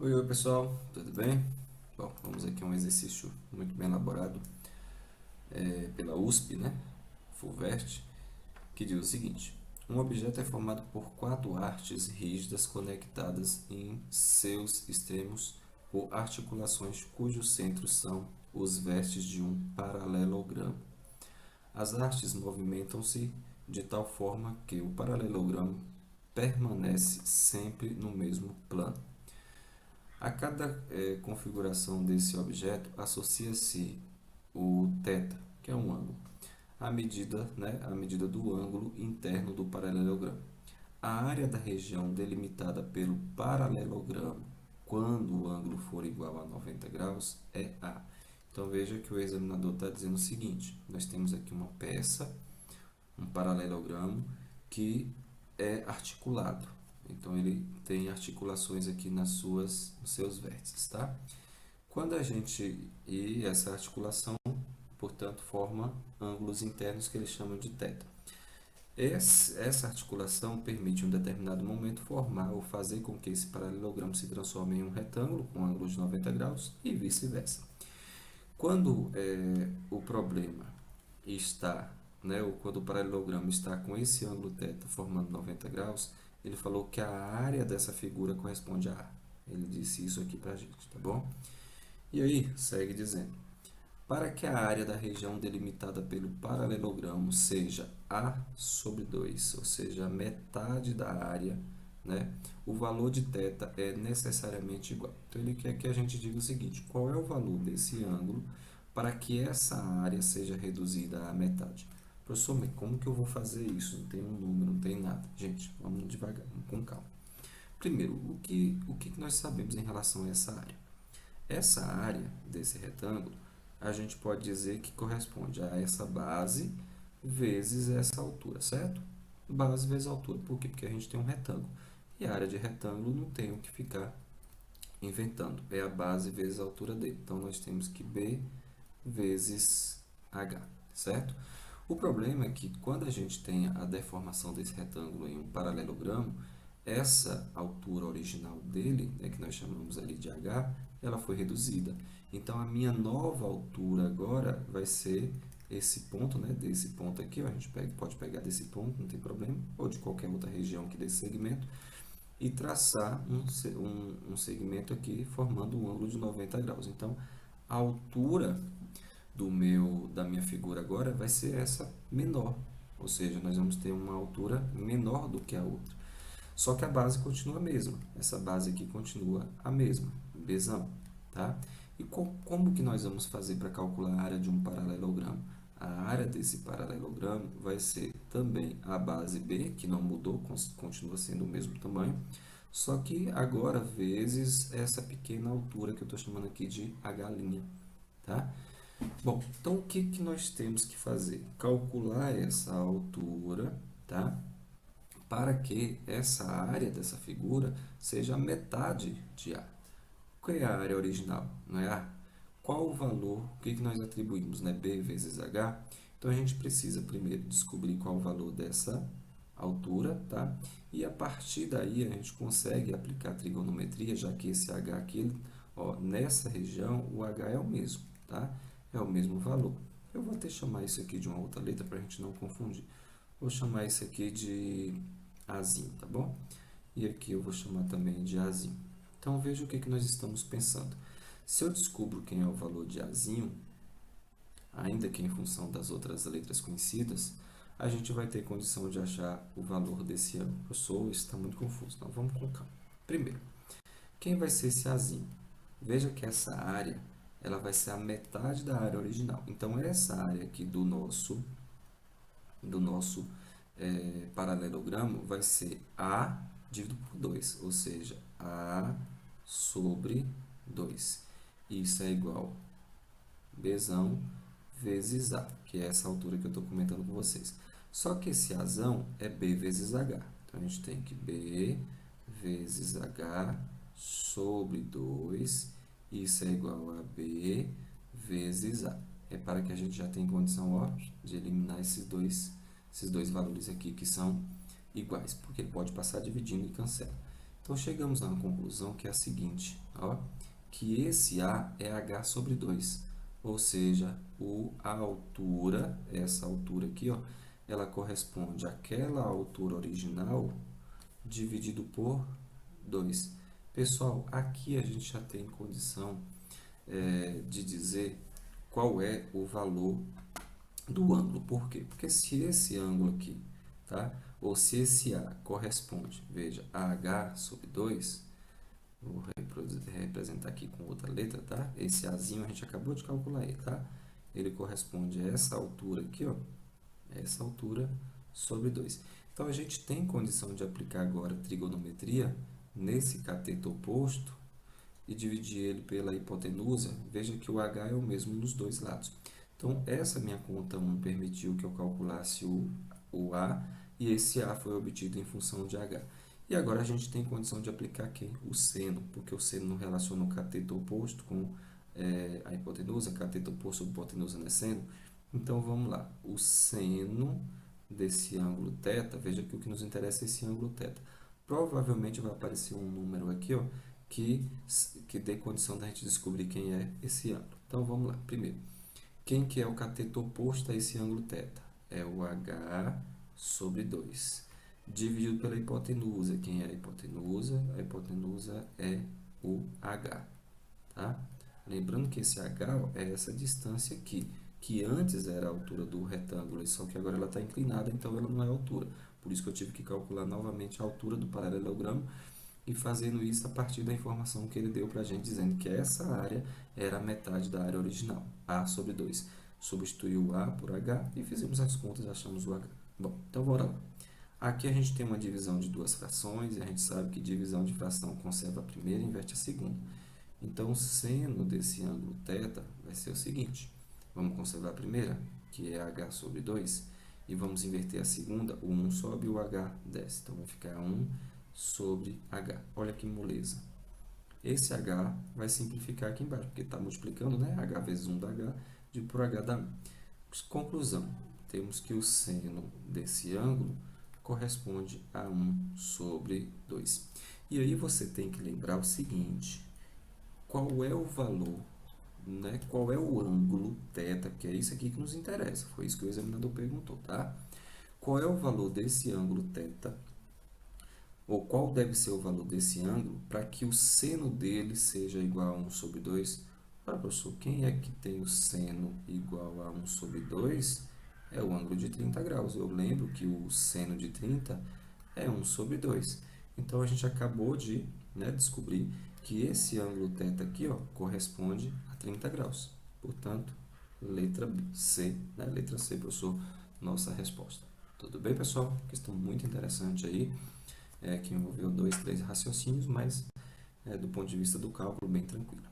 Oi, oi pessoal, tudo bem? Bom, vamos aqui a um exercício muito bem elaborado pela USP, né? Fulvestre, que diz o seguinte: um objeto é formado por quatro hastes rígidas conectadas em seus extremos por articulações cujos centros são os vértices de um paralelogramo. As hastes movimentam-se de tal forma que o paralelogramo permanece sempre no mesmo plano. A cada configuração desse objeto associa-se o θ, que é um ângulo, à medida do ângulo interno do paralelogramo. A área da região delimitada pelo paralelogramo, quando o ângulo for igual a 90 graus, é A. Então veja que o examinador está dizendo o seguinte: nós temos aqui uma peça, um paralelogramo que é articulado. Então ele tem articulações aqui nos seus vértices, tá? Quando a gente e essa articulação, portanto, forma ângulos internos que eles chamam de θ. Essa articulação permite em um determinado momento formar ou fazer com que esse paralelogramo se transforme em um retângulo com ângulo de 90 graus e vice-versa. Quando o problema está, né, ou quando o paralelogramo está com esse ângulo θ formando 90 graus, ele falou que a área dessa figura corresponde a A. Ele disse isso aqui para a gente, tá bom? E aí, segue dizendo: para que a área da região delimitada pelo paralelogramo seja A sobre 2, ou seja, a metade da área, né, o valor de θ é necessariamente igual. Então, ele quer que a gente diga o seguinte: qual é o valor desse ângulo para que essa área seja reduzida à metade? Professor, mas como que eu vou fazer isso? Não tem um número, não tem nada. Gente, vamos devagar, vamos com calma. Primeiro, o que nós sabemos em relação a essa área? Essa área desse retângulo, a gente pode dizer que corresponde a essa base vezes essa altura, certo? Base vezes altura. Por quê? Porque a gente tem um retângulo. E a área de retângulo não tem o que ficar inventando. É a base vezes a altura dele. Então, nós temos que B vezes H, certo? O problema é que quando a gente tem a deformação desse retângulo em um paralelogramo, essa altura original dele, né, que nós chamamos ali de H, ela foi reduzida. Então, a minha nova altura agora vai ser esse ponto, né, desse ponto aqui, ó, a gente pode pegar desse ponto, não tem problema, ou de qualquer outra região aqui desse segmento, e traçar um segmento aqui formando um ângulo de 90 graus. Então, a altura da minha figura agora vai ser essa menor, ou seja, nós vamos ter uma altura menor do que a outra. Só que a base continua a mesma, essa base aqui continua a mesma, Bzão, tá? E como que nós vamos fazer para calcular a área de um paralelogramo? A área desse paralelogramo vai ser também a base B, que não mudou, continua sendo o mesmo tamanho, só que agora vezes essa pequena altura que eu estou chamando aqui de H', tá? Bom, então o que que nós temos que fazer? Calcular essa altura, tá? Para que essa área dessa figura seja a metade de A. Qual é a área original? Não é A? Qual o valor? O que que nós atribuímos? Né? B vezes H. Então a gente precisa primeiro descobrir qual o valor dessa altura, tá? E a partir daí a gente consegue aplicar a trigonometria, já que esse H aqui, ó, nessa região, o H é o mesmo, tá? É o mesmo valor. Eu vou até chamar isso aqui de uma outra letra para a gente não confundir. Vou chamar isso aqui de Azinho, tá bom? E aqui eu vou chamar também de Azinho. Então veja o que que nós estamos pensando. Se eu descubro quem é o valor de Azinho, ainda que em função das outras letras conhecidas, a gente vai ter condição de achar o valor desse ângulo. Professor, isso está muito confuso. Então vamos com calma. Primeiro, quem vai ser esse Azinho? Veja que essa área ela vai ser a metade da área original. Então essa área aqui do nosso paralelogramo vai ser A dividido por 2, ou seja, A sobre 2. Isso é igual a Bzão vezes A, que é essa altura que eu estou comentando com vocês. Só que esse Azão é B vezes H. Então, a gente tem que B vezes H sobre 2. Isso é igual a B vezes A. Repara que a gente já tem condição, ó, de eliminar esses dois valores aqui que são iguais, porque ele pode passar dividindo e cancela. Então, chegamos a uma conclusão que é a seguinte, ó, que esse A é h sobre 2, ou seja, a altura, essa altura aqui, ó, ela corresponde àquela altura original dividido por 2. Pessoal, aqui a gente já tem condição de dizer qual é o valor do ângulo. Por quê? Porque se esse ângulo aqui, tá? Ou se esse A corresponde, veja, a h sobre 2, vou representar aqui com outra letra, tá? Esse Azinho a gente acabou de calcular ele, tá? Ele corresponde a essa altura aqui, ó, essa altura sobre 2. Então, a gente tem condição de aplicar agora trigonometria nesse cateto oposto e dividir ele pela hipotenusa. Veja que o h é o mesmo nos dois lados. Então, essa minha conta 1 permitiu que eu calculasse o A, e esse A foi obtido em função de h. E agora a gente tem condição de aplicar quem? O seno, porque o seno não relaciona o cateto oposto com a hipotenusa, cateto oposto sobre hipotenusa não é seno. Então, vamos lá. O seno desse ângulo θ, veja que o que nos interessa é esse ângulo θ. Provavelmente vai aparecer um número aqui, ó, que dê condição da gente descobrir quem é esse ângulo. Então, vamos lá. Primeiro, quem que é o cateto oposto a esse ângulo θ? É o h sobre 2, dividido pela hipotenusa. Quem é a hipotenusa? A hipotenusa é o h, tá? Lembrando que esse h ó, é essa distância aqui, que antes era a altura do retângulo, só que agora ela está inclinada, então ela não é a altura. Por isso que eu tive que calcular novamente a altura do paralelogramo, e fazendo isso a partir da informação que ele deu para a gente, dizendo que essa área era a metade da área original, A sobre 2. Substituiu o A por H e fizemos as contas e achamos o H. Bom, então bora lá. Aqui a gente tem uma divisão de duas frações, e a gente sabe que divisão de fração conserva a primeira e inverte a segunda. Então, o seno desse ângulo θ vai ser o seguinte. Vamos conservar a primeira, que é H sobre 2, e vamos inverter a segunda, o 1 sobe e o H desce. Então, vai ficar 1 sobre H. Olha que moleza. Esse H vai simplificar aqui embaixo, porque está multiplicando, né? H vezes 1 dá H, dividido por H dá 1. Conclusão, temos que o seno desse ângulo corresponde a 1 sobre 2. E aí você tem que lembrar o seguinte, qual é o valor, né? Qual é o ângulo θ, que é isso aqui que nos interessa, foi isso que o examinador perguntou, tá? Qual é o valor desse ângulo θ, ou qual deve ser o valor desse ângulo para que o seno dele seja igual a 1 sobre 2? Professor, quem é que tem o seno igual a 1 sobre 2? É o ângulo de 30 graus. Eu lembro que o seno de 30 é 1 sobre 2. Então, a gente acabou de descobrir que esse ângulo θ aqui ó, corresponde a 30 graus. Portanto, letra C, né? Letra C, professor, nossa resposta. Tudo bem, pessoal? Questão muito interessante aí, que envolveu 2, 3 raciocínios, mas do ponto de vista do cálculo, bem tranquilo.